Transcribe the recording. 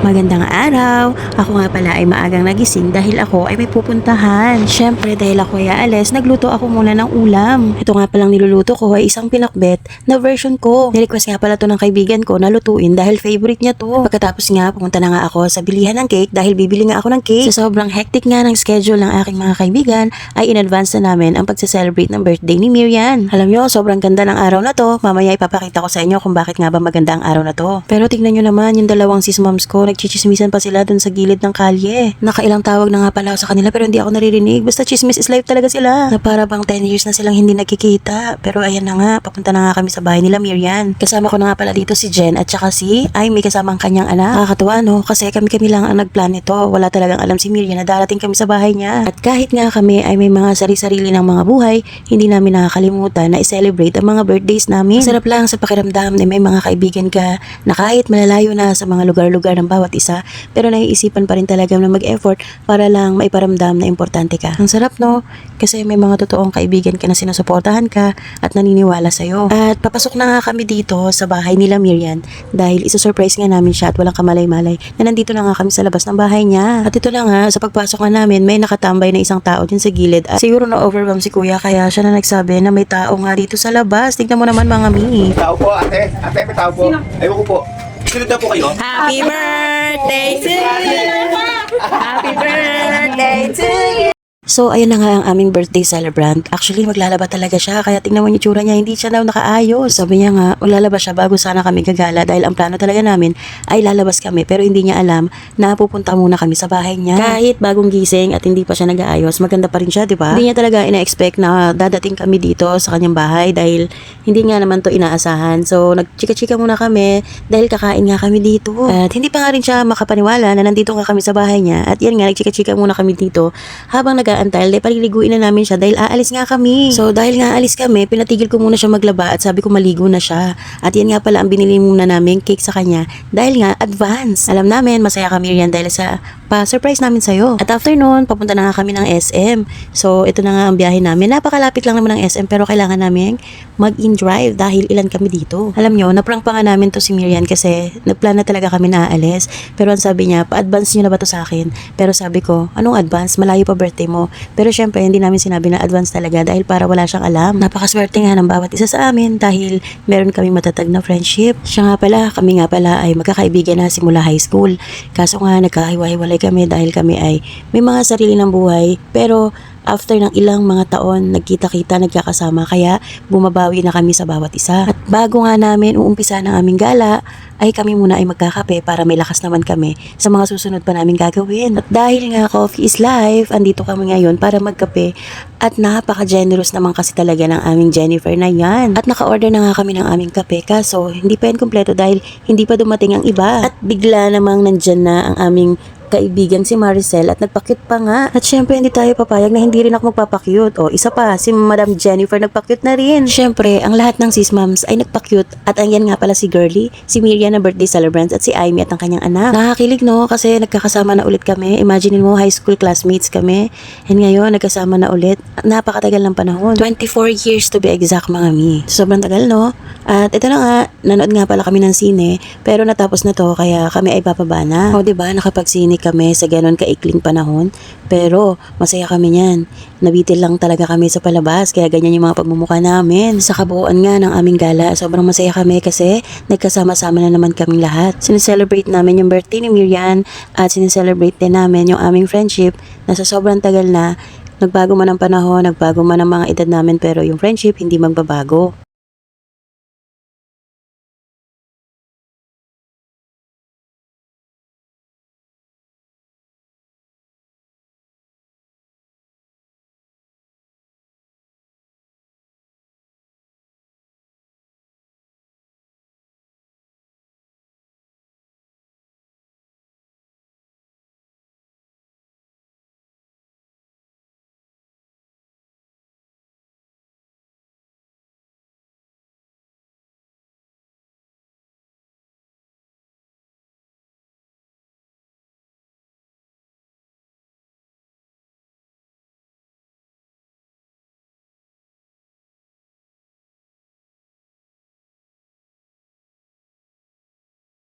Magandang araw! Ako nga pala ay maagang nagising dahil ako ay may pupuntahan. Syempre dahil ako ay aalis, nagluto ako muna ng ulam. Ito nga palang niluluto ko ay isang pinakbet na version ko. Nirequest nga pala to ng kaibigan ko na lutuin dahil favorite niya to. Pagkatapos nga, pumunta na nga ako sa bilihan ng cake dahil bibili nga ako ng cake. Sa sobrang hectic nga ng schedule ng aking mga kaibigan, ay in-advance na namin ang pagsa-celebrate ng birthday ni Mirian. Alam nyo, sobrang ganda ng araw na to. Mamaya ipapakita ko sa inyo kung bakit nga ba maganda ang araw na to. Pero tignan nyo naman yung dalawang sis moms ko, nagchichismisan pa sila dun sa gilid ng kalye. Nakailang tawag na nga pala ako sa kanila pero hindi ako naririnig. Basta chismis is life talaga sila. Na para bang 10 years na silang hindi nagkikita. Pero ayan na nga, papunta na nga kami sa bahay nila Mirian. Kasama ko na nga pala dito si Jen at saka si ay may kasamang kanyang anak. Nakakatuwa no, kasi kami lang ang nagplan nito. Wala talagang alam si Mirian na darating kami sa bahay niya. At kahit nga kami ay may mga sarili-sarili ng mga buhay, hindi namin nakakalimutan na i-celebrate ang mga birthdays namin. Sarap lang sa pakiramdam na may mga kaibigan ka na kahit malalayo na sa mga lugar-lugar ng bawat isa, pero naiisipan pa rin talaga na mag-effort para lang maiparamdam na importante ka. Ang sarap no, kasi may mga totoong kaibigan ka na sinusuportahan ka at naniniwala sa'yo. At papasok na nga kami dito sa bahay nila Mirian dahil isusurprise nga namin siya at walang kamalay-malay na nandito na nga kami sa labas ng bahay niya. At ito na nga, sa pagpasok nga namin, may nakatambay na isang tao din sa gilid at siguro na overwhelm si kuya kaya siya na nagsabi na may tao nga dito sa labas. Tignan mo naman mga mi. Tao po, ate. Ate, may tao po. Ayoko po. Sunod na po kayo. Happy birthday to you! Happy birthday to you! So, ayun na nga ang aming birthday celebrant. Actually, maglalaba talaga siya. Kaya tingnan mo yung itsura niya, hindi siya daw nakaayos. Sabi niya nga, maglalaba siya bago sana kami gagala. Dahil ang plano talaga namin ay lalabas kami. Pero hindi niya alam na pupunta muna kami sa bahay niya. Kahit bagong gising at hindi pa siya nag-aayos, maganda pa rin siya, di ba? Hindi niya talaga ina-expect na dadating kami dito sa kanyang bahay. Dahil hindi nga naman to inaasahan. So, nagchika-chika muna kami dahil kakain nga kami dito. At hindi pa nga rin siya makapaniwala na nandito nga kami sa bahay niya. At yan nga, nagchika-chika muna kami dito habang nag-aantay, paliliguin na namin siya dahil aalis nga kami. So dahil nga aalis kami, pinatigil ko muna siya maglaba at sabi ko maligo na siya. At yan nga pala ang binili muna namin cake sa kanya dahil nga advance. Alam namin, masaya kami riyan dahil sa pa-surprise namin sa'yo. At after noon, papunta na nga kami ng SM. So ito na nga ang biyahe namin. Napakalapit lang naman ng SM pero kailangan namin mag-in drive dahil ilan kami dito. Alam nyo, naprank pa nga namin to si Mirian kasi nagplan na talaga kami na aalis. Pero ang sabi niya, pa-advance nyo na ba to sa akin? Pero sabi ko, anong advance? Malayo pa birthday mo. Pero syempre, hindi namin sinabi na advance talaga dahil para wala siyang alam. Napakaswerte nga ng bawat isa sa amin dahil meron kaming matatag na friendship. Siya nga pala, kami nga pala ay magkakaibigan na simula high school. Kaso nga, nagkahiwa-hiwalay kami dahil kami ay may mga sarili ng buhay. Pero after ng ilang mga taon, nagkita-kita, nagkakasama, kaya bumabawi na kami sa bawat isa. At bago nga namin uumpisa ng aming gala, ay kami muna ay magkakape para may lakas naman kami sa mga susunod pa namin gagawin. At dahil nga coffee is life, andito kami ngayon para magkape at napaka-generous naman kasi talaga ng aming Jennifer na yan. At naka-order na nga kami ng aming kape kaso hindi pa yan kompleto dahil hindi pa dumating ang iba. At bigla namang nandyan na ang aming kaibigan si Maricel at nagpakyut pa nga. At syempre hindi tayo papayag na hindi rin ako magpapakyut. O isa pa, si Madam Jennifer nagpakyut na rin. Syempre, ang lahat ng sis moms ay nagpakyut at ang yan nga pala si Girlie, si Mirian na birthday celebrant at si Amy at ang kanyang anak. Nakakilig no kasi nagkakasama na ulit kami. Imagine mo, high school classmates kami. And ngayon, nagkasama na ulit. Napakatagal ng panahon. 24 years to be exact mga mi. Sobrang tagal no? At ito na nga, nanood nga pala kami ng sine pero natapos na to kaya kami ay bababa na. O diba, nakapag-sine kami sa ganon kaikling panahon pero masaya kami niyan. Nabitil lang talaga kami sa palabas kaya ganyan yung mga pagmumukha namin. Sa kabuuan nga ng aming gala, sobrang masaya kami kasi nagkasama-sama na naman kaming lahat. Sineselebrate namin yung birthday ni Mirian at sineselebrate din namin yung aming friendship na sa sobrang tagal na nagbago man ang panahon, nagbago man ang mga edad namin pero yung friendship hindi magbabago.